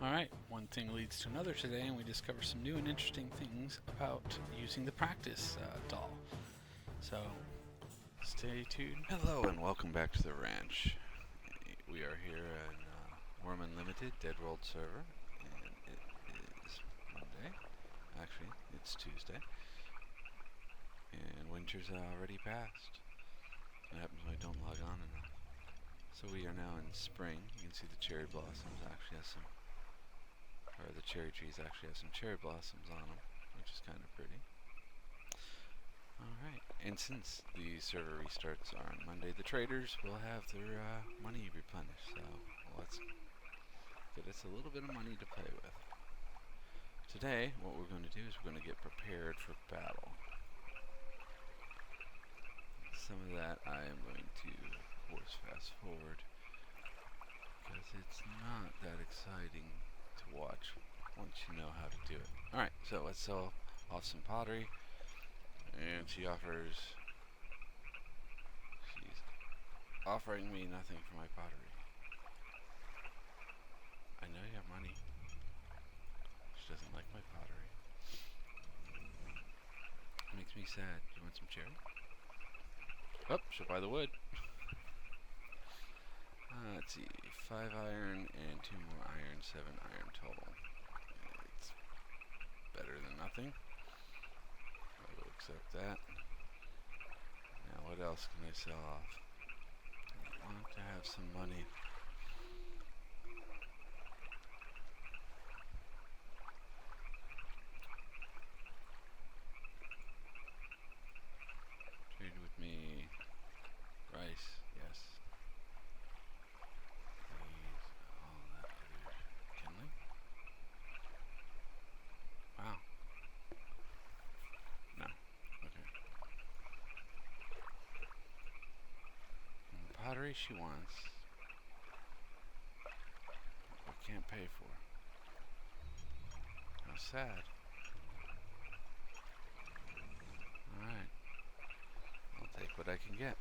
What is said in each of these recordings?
Alright, one thing leads to another today, and we discover some new and interesting things about using the practice doll. So, stay tuned. Hello and welcome back to the ranch. We are here in Wurm Unlimited, DeadWorld server, and it is Monday. Actually, it's Tuesday. And winter's already passed. What happens when I don't log on enough? So we are now in spring. You can see the cherry blossoms actually have some, or the cherry trees actually have some cherry blossoms on them, which is kind of pretty. Alright, and since the server restarts on Monday, the traders will have their money replenished, so let's get us a little bit of money to play with. Today, what we're going to do is we're going to get prepared for battle. Some of that I am going to, of course, fast forward, because it's not that exciting to watch once you know how to do it. Alright, so let's sell off some pottery. And she's offering me nothing for my pottery. I know you have money. She doesn't like my pottery. It makes me sad. Do you want some cherry? Oh, she'll buy the wood. Let's see, 5 iron and 2 more iron, 7 iron total. It's better than nothing. I will accept that. Now what else can I sell off? I want to have some money. Trade with me. Rice, yes. Need all that other kindling. Wow. No. Okay. And the pottery she wants, we can't pay for. How sad. Alright. I'll take what I can get.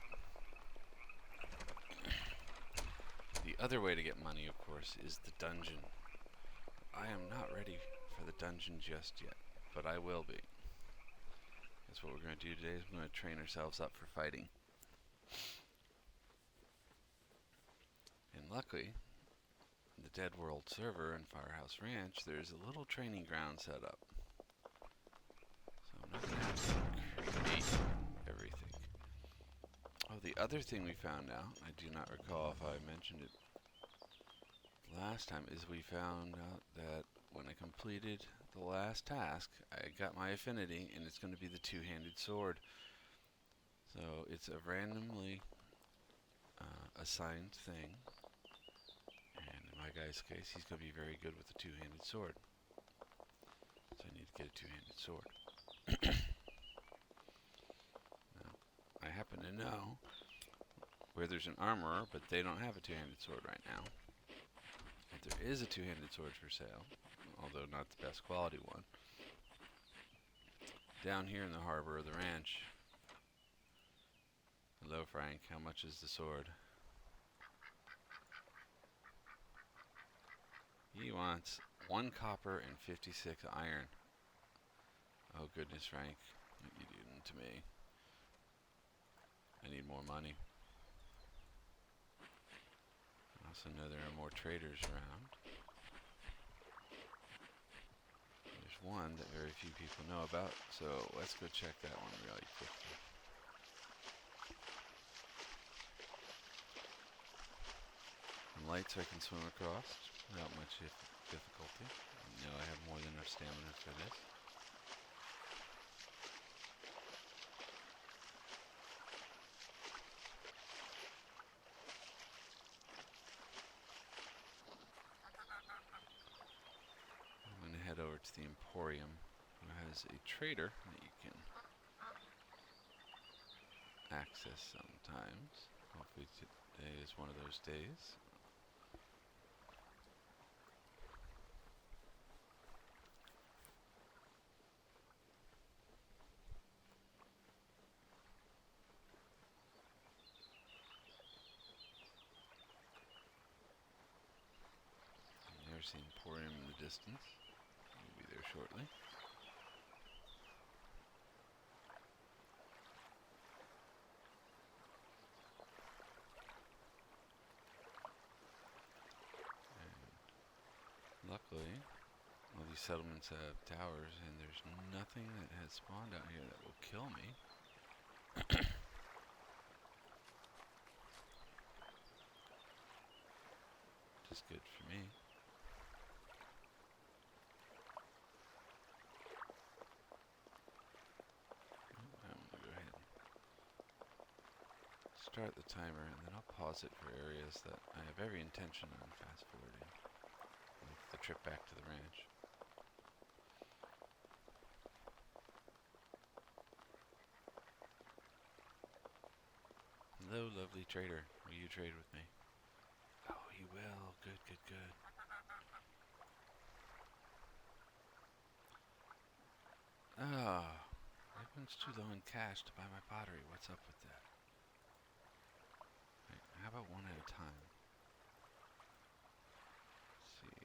The other way to get money, of course, is the dungeon. I am not ready for the dungeon just yet, but I will be. That's what we're going to do today. Is we're going to train ourselves up for fighting. And luckily, in the DeadWorld server and Fyrehouse Ranch, there's a little training ground set up. So I'm not going to have to create everything. Oh, the other thing we found out, I do not recall if I mentioned it last time, is we found out that when I completed the last task, I got my affinity, and it's going to be the two-handed sword. So it's a randomly assigned thing, and in my guy's case, he's going to be very good with the two-handed sword. So I need to get a two-handed sword. Now, I happen to know where there's an armorer, but they don't have a two-handed sword right now. But there is a two-handed sword for sale, although not the best quality one, down here in the harbor of the ranch. Hello, Frank. How much is the sword? He wants 1 copper and 56 iron. Oh goodness, Frank. What you doing to me? I need more money. I also know there are more traders around. There's one that very few people know about, so let's go check that one really quickly. I'm light so I can swim across without much difficulty. I know I have more than enough stamina for this. I'm going to head over to the Emporium, who has a trader that you can access sometimes. Hopefully today is one of those days. There's the Emporium in the distance. We'll be there shortly. And luckily, all these settlements have towers, and there's nothing that has spawned out here that will kill me. Which is good for me. I'm going to go ahead and start the timer, and then I'll pause it for areas that I have every intention on fast forwarding. Like the trip back to the ranch. Hello, lovely trader. Will you trade with me? Oh, he will. Good, good, good. Ah, everyone's too low in cash to buy my pottery. What's up with that? Right, how about one at a time? Let's see,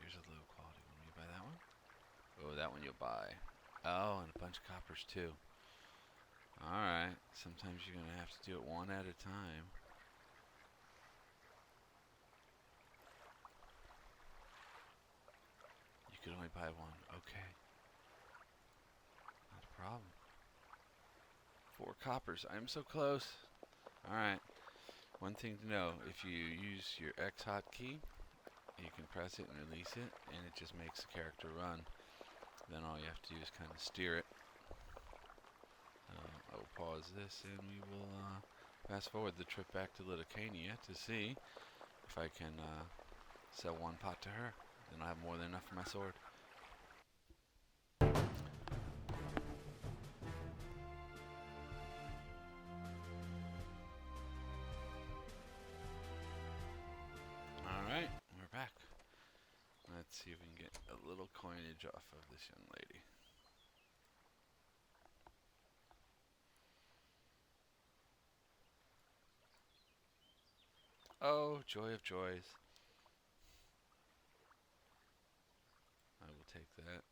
there's a low quality one. Will you buy that one? Oh, that one you'll buy. Oh, and a bunch of coppers too. Alright, sometimes you're going to have to do it one at a time. You could only buy one. Okay. Not a problem. 4 coppers. I'm so close. Alright. One thing to know, if you use your X hotkey, you can press it and release it, and it just makes the character run. Then all you have to do is kind of steer it. I will pause this, and we will fast forward the trip back to Lithuania to see if I can sell one pot to her. Then I'll have more than enough for my sword. Alright, we're back. Let's see if we can get a little coinage off of this young lady. Oh, joy of joys. I will take that.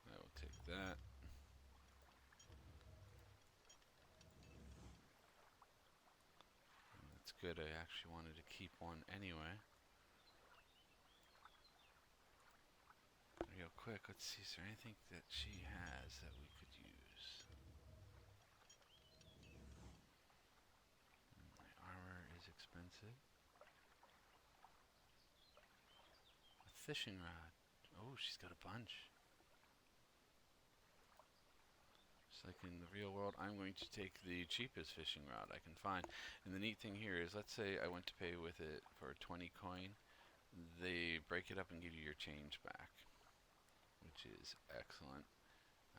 I will take that. That's good. I actually wanted to keep one anyway. Real quick, let's see. Is there anything that she has that we could use? My armor is expensive. A fishing rod. Oh, she's got a bunch. Just like in the real world, I'm going to take the cheapest fishing rod I can find. And the neat thing here is, let's say I went to pay with it for 20 coin. They break it up and give you your change back, which is excellent.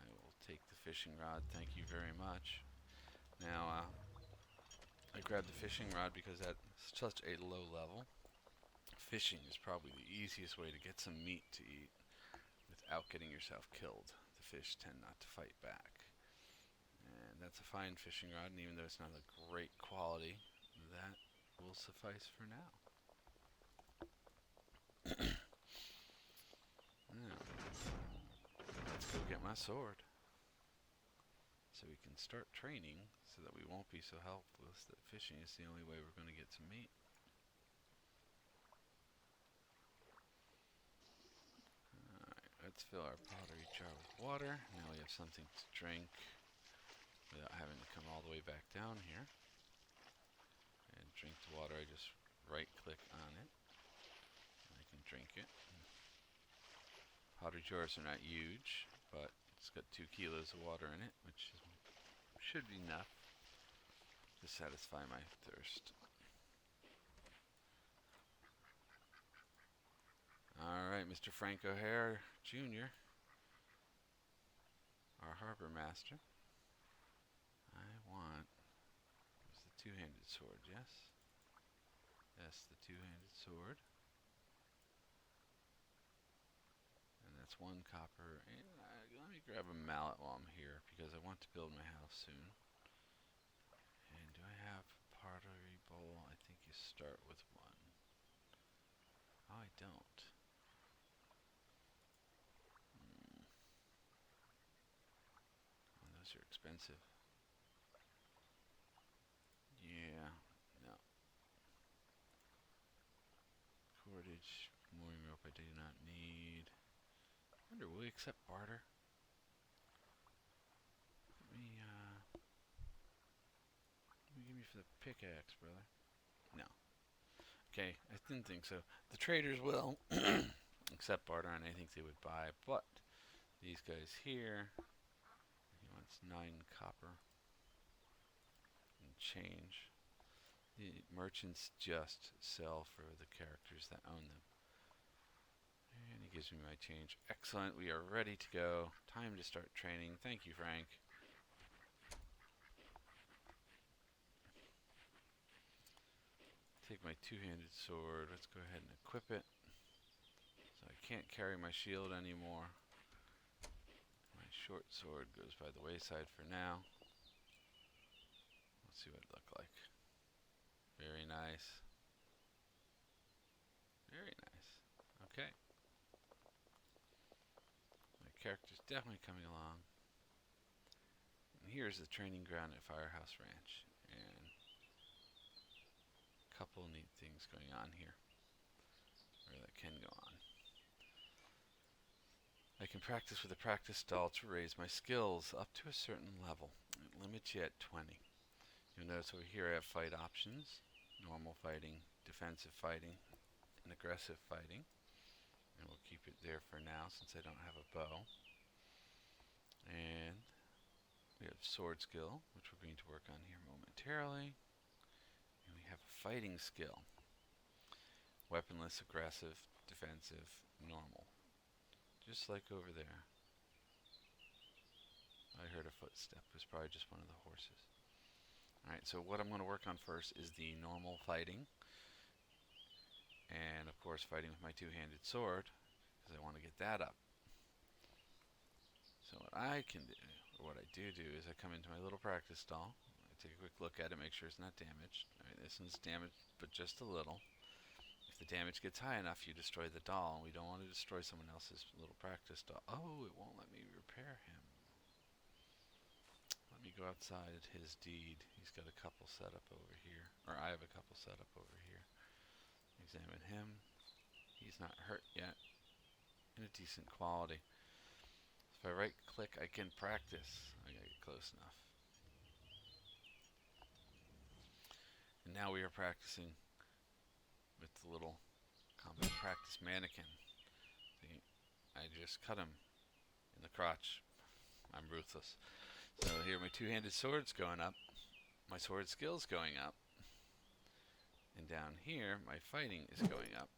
I will take the fishing rod. Thank you very much. Now, I grabbed the fishing rod because at such a low level, fishing is probably the easiest way to get some meat to eat without getting yourself killed. The fish tend not to fight back. And that's a fine fishing rod, and even though it's not a great quality, that will suffice for now. Now, let's go get my sword. So we can start training so that we won't be so helpless that fishing is the only way we're going to get some meat. Alright, let's fill our pottery jar with water. Now we have something to drink without having to come all the way back down here. And drink the water, I just right click on it. And I can drink it. Pottery jars are not huge, but it's got 2 kilos of water in it, which should be enough to satisfy my thirst. Alright, Mr. Frank O'Hare Jr., our harbor master. I want is the 2-handed sword, yes? Yes, the 2-handed sword. And that's 1 copper. And let me grab a mallet while I'm here, because I want to build my house soon. And start with one? Oh, I don't. Oh, those are expensive. Yeah, no. Cordage, mooring rope I do not need. I wonder, will we accept barter? Let me give me for the pickaxe, brother. No. Okay, I didn't think so. The traders will accept barter, and I think they would buy, but these guys here, he wants 9 copper and change. The merchants just sell for the characters that own them. And he gives me my change. Excellent, we are ready to go. Time to start training. Thank you, Frank. Take my two-handed sword. Let's go ahead and equip it. So I can't carry my shield anymore. My short sword goes by the wayside for now. Let's see what it looked like. Very nice. Very nice. Okay. My character's definitely coming along. And here's the training ground at Fyrehouse Ranch. And a couple neat things going on here. Or that can go on. I can practice with a practice doll to raise my skills up to a certain level. It limits you at 20. You'll notice over here I have fight options. Normal fighting, defensive fighting, and aggressive fighting. And we'll keep it there for now since I don't have a bow. And we have sword skill, which we're going to work on here momentarily. And we have a fighting skill. Weaponless, aggressive, defensive, normal. Just like over there. I heard a footstep. It was probably just one of the horses. Alright, so what I'm going to work on first is the normal fighting. And of course fighting with my two-handed sword, because I want to get that up. So what I can do, or what I do is I come into my little practice doll. I take a quick look at it, make sure it's not damaged. Alright, this one's damaged, but just a little. If the damage gets high enough, you destroy the doll. We don't want to destroy someone else's little practice doll. Oh, it won't let me repair him. Let me go outside at his deed. He's got a couple set up over here. Or I have a couple set up over here. Examine him. He's not hurt yet. In a decent quality. If I right click, I can practice. I gotta get close enough. And now we are practicing with the little combat practice mannequin. See, I just cut him in the crotch. I'm ruthless. So here my two-handed sword's going up. My sword skill's going up. And down here, my fighting is going up.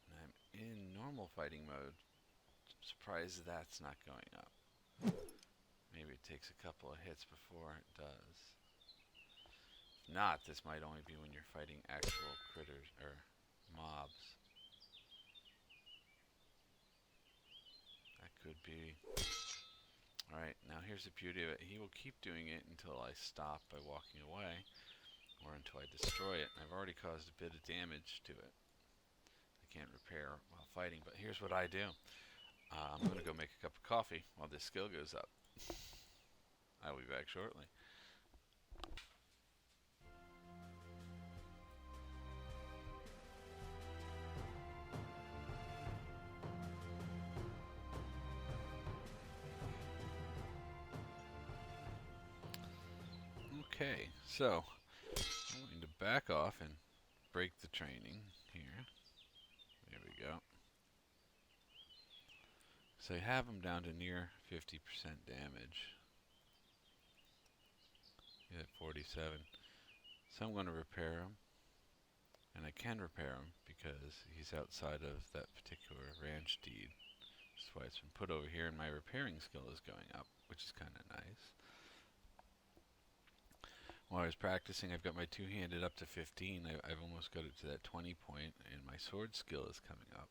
And I'm in normal fighting mode. I'm surprised that's not going up. Maybe it takes a couple of hits before it does. If not, this might only be when you're fighting actual critters, or mobs. That could be. Alright, now here's the beauty of it. He will keep doing it until I stop by walking away, or until I destroy it. And I've already caused a bit of damage to it. I can't repair while fighting, but here's what I do. I'm going to go make a cup of coffee while this skill goes up. I'll be back shortly. Okay, so I'm going to back off and break the training here. There we go. So I have him down to near 50% damage. He's at 47. So I'm going to repair him. And I can repair him because he's outside of that particular ranch deed. That's why it's been put over here, and my repairing skill is going up, which is kind of nice. While I was practicing, I've got my two-handed up to 15. I've almost got it to that 20 point, and my sword skill is coming up.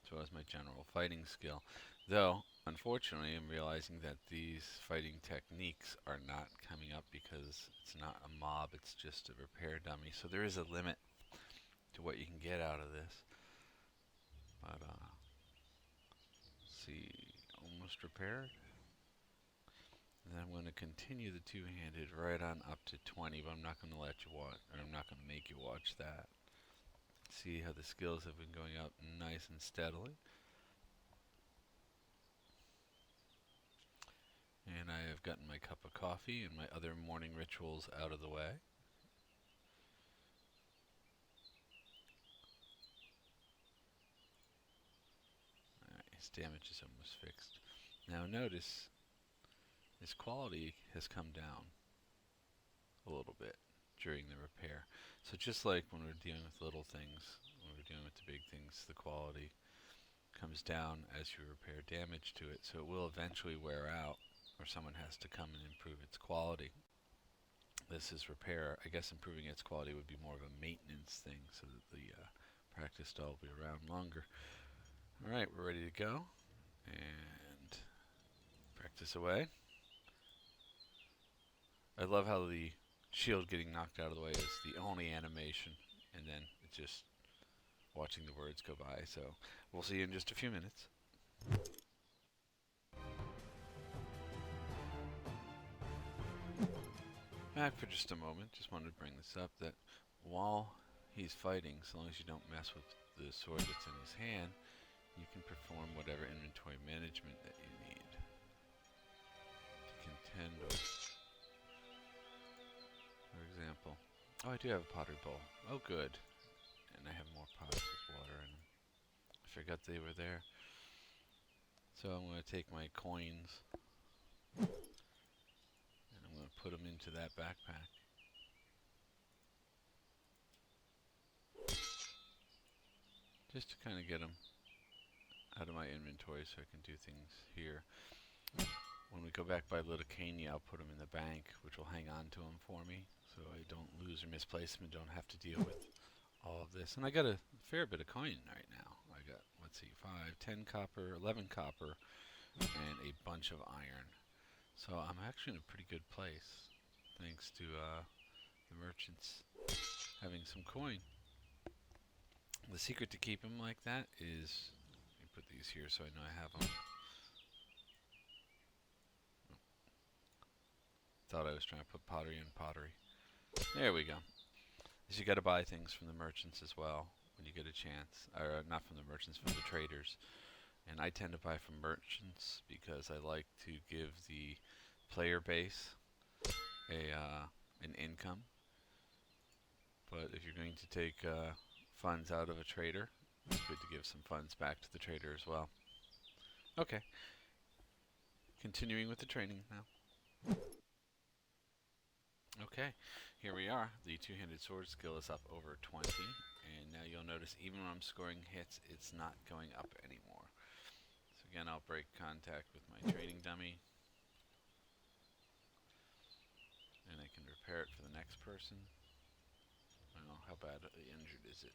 So as my general fighting skill. Though, unfortunately, I'm realizing that these fighting techniques are not coming up because it's not a mob, it's just a repair dummy. So there is a limit to what you can get out of this. But, see, almost repaired. And then I'm going to continue the two-handed right on up to 20, but I'm not going to let you watch, or I'm not going to make you watch that. See how the skills have been going up nice and steadily. And I have gotten my cup of coffee and my other morning rituals out of the way. Alright, his damage is almost fixed. Now notice, his quality has come down a little bit during the repair. So just like when we're dealing with little things, when we're dealing with the big things, the quality comes down as you repair damage to it. So it will eventually wear out, or someone has to come and improve its quality. This is repair. I guess improving its quality would be more of a maintenance thing so that the practice doll will be around longer. Alright, we're ready to go. And practice away. I love how the shield getting knocked out of the way is the only animation, and then it's just watching the words go by. So we'll see you in just a few minutes. Back for just a moment. Just wanted to bring this up that while he's fighting, so long as you don't mess with the sword that's in his hand, you can perform whatever inventory management that you need to contend with. For example, oh, I do have a pottery bowl. Oh, good. And I have more pots with water in them. I forgot they were there. So I'm going to take my coins and I'm going to put them into that backpack. Just to kind of get them out of my inventory so I can do things here. When we go back by Litokania, I'll put them in the bank, which will hang on to them for me so I don't lose or misplace them and don't have to deal with all of this. And I got a fair bit of coin right now. I got, let's see, 5, 10 copper, 11 copper, and a bunch of iron. So I'm actually in a pretty good place thanks to the merchants having some coin. The secret to keep them like that is, let me put these here so I know I have them. Thought I was trying to put pottery in pottery. There we go. Is you got to buy things from the merchants as well when you get a chance. Or not from the merchants, from the traders. And I tend to buy from merchants because I like to give the player base an income. But if you're going to take funds out of a trader, it's good to give some funds back to the trader as well. Okay. Continuing with the training now. Okay, here we are. The two-handed sword skill is up over 20, and now you'll notice even when I'm scoring hits, it's not going up anymore. So again, I'll break contact with my training dummy, and I can repair it for the next person. I don't know, how bad injured is it?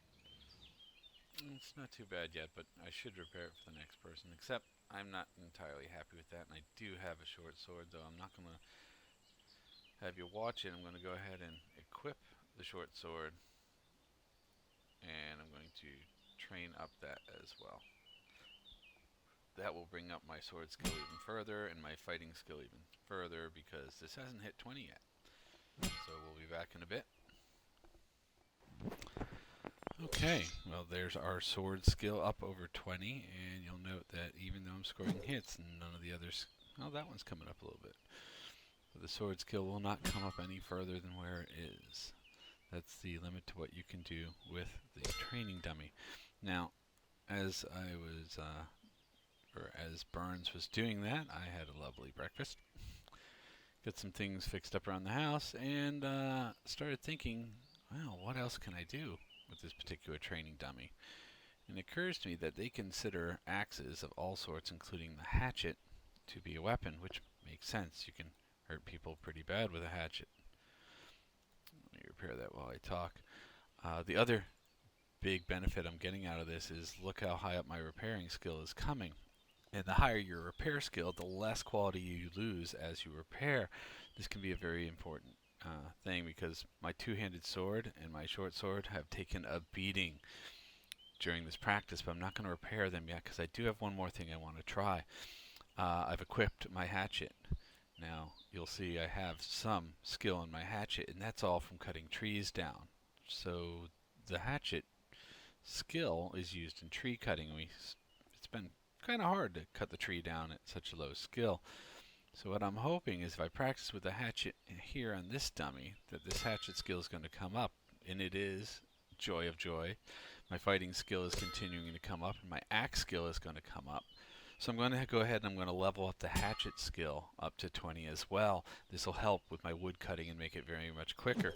It's not too bad yet, but I should repair it for the next person, except I'm not entirely happy with that, and I do have a short sword, though I'm not going to have you watch it. I'm going to go ahead and equip the short sword, and I'm going to train up that as well. That will bring up my sword skill even further and my fighting skill even further because this hasn't hit 20 yet. So we'll be back in a bit. Okay, well there's our sword skill up over 20, and you'll note that even though I'm scoring hits, none of the others, well, that one's coming up a little bit. The sword skill will not come up any further than where it is. That's the limit to what you can do with the training dummy. Now, as I was, as Burns was doing that, I had a lovely breakfast. Got some things fixed up around the house, and started thinking, well, what else can I do with this particular training dummy? And it occurs to me that they consider axes of all sorts, including the hatchet, to be a weapon, which makes sense. You can hurt people pretty bad with a hatchet. Let me repair that while I talk. The other big benefit I'm getting out of this is look how high up my repairing skill is coming. And the higher your repair skill, the less quality you lose as you repair. This can be a very important thing because my two-handed sword and my short sword have taken a beating during this practice, but I'm not going to repair them yet because I do have one more thing I want to try. I've equipped my hatchet. Now, you'll see I have some skill in my hatchet, and that's all from cutting trees down. So the hatchet skill is used in tree cutting. It's been kind of hard to cut the tree down at such a low skill. So what I'm hoping is if I practice with the hatchet here on this dummy, that this hatchet skill is going to come up, and it is. Joy of joy. My fighting skill is continuing to come up, and my axe skill is going to come up. So I'm going to go ahead and I'm going to level up the hatchet skill up to 20 as well. This will help with my wood cutting and make it very much quicker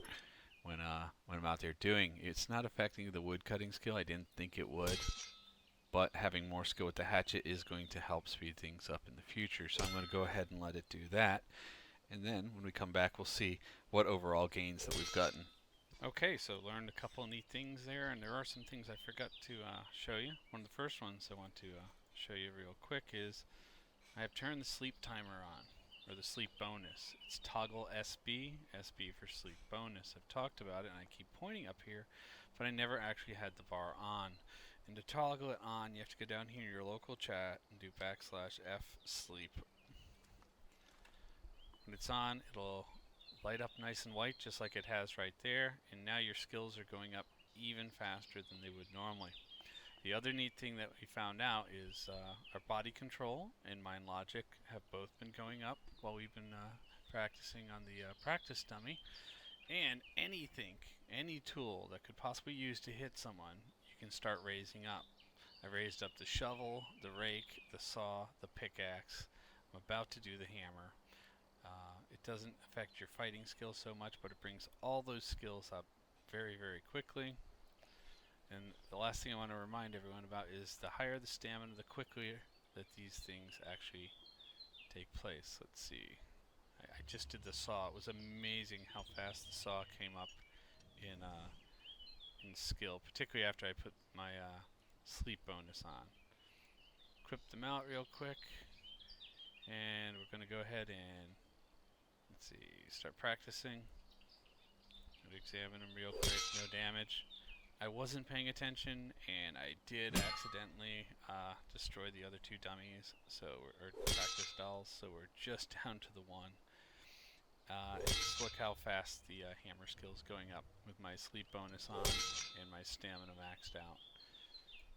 when I'm out there doing. It's not affecting the wood cutting skill. I didn't think it would. But having more skill with the hatchet is going to help speed things up in the future. So I'm going to go ahead and let it do that. And then when we come back, we'll see what overall gains that we've gotten. Okay, so learned a couple of neat things there, and there are some things I forgot to show you. One of the first ones I want to show you real quick is I have turned the sleep timer on, or the sleep bonus. It's toggle SB, SB for sleep bonus. I've talked about it, and I keep pointing up here, but I never actually had the bar on. And to toggle it on, you have to go down here in your local chat and do \F sleep. When it's on, it'll light up nice and white just like it has right there, and now your skills are going up even faster than they would normally. The other neat thing that we found out is our body control and mind logic have both been going up while we've been practicing on the practice dummy, and any tool that could possibly use to hit someone, you can start raising up. I raised up the shovel, the rake, the saw, the pickaxe. I'm about to do the hammer. It doesn't affect your fighting skills so much, but it brings all those skills up very, very quickly. And the last thing I want to remind everyone about is the higher the stamina, the quicker that these things actually take place. Let's see. I just did the saw. It was amazing how fast the saw came up in skill, particularly after I put my sleep bonus on. Equip them out real quick, and we're going to go ahead and let's see, start practicing. I'll examine them real quick, no damage. I wasn't paying attention, and I did accidentally destroy the other two dummies, or practice dolls, so we're just down to the one. And just look how fast the hammer skill is going up with my sleep bonus on and my stamina maxed out.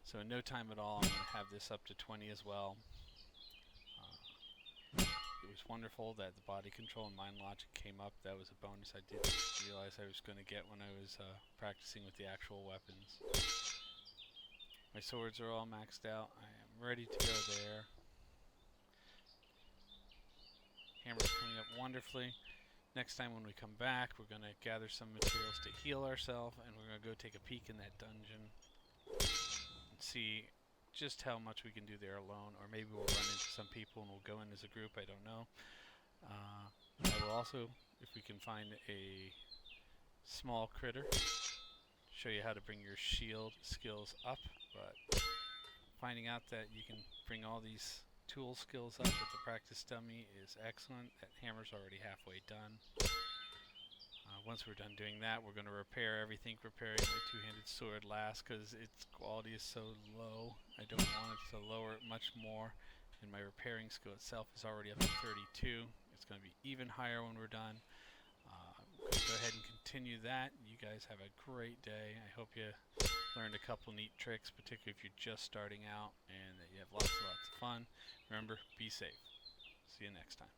So in no time at all, I'm going to have this up to 20 as well. It was wonderful that the body control and mind logic came up. That was a bonus I didn't realize I was going to get when I was practicing with the actual weapons. My swords are all maxed out. I am ready to go there. Hammer's coming up wonderfully. Next time when we come back, we're going to gather some materials to heal ourselves, and we're going to go take a peek in that dungeon and see just how much we can do there alone, or maybe we'll run into some people and we'll go in as a group. I don't know. I will also, if we can find a small critter, show you how to bring your shield skills up, but finding out that you can bring all these tool skills up with the practice dummy is excellent. That hammer's already halfway done. Once we're done doing that, we're going to repair everything. Repairing my two-handed sword last because its quality is so low. I don't want it to lower it much more. And my repairing skill itself is already up to 32. It's going to be even higher when we're done. I'm going to go ahead and continue that. You guys have a great day. I hope you learned a couple neat tricks, particularly if you're just starting out, and that you have lots and lots of fun. Remember, be safe. See you next time.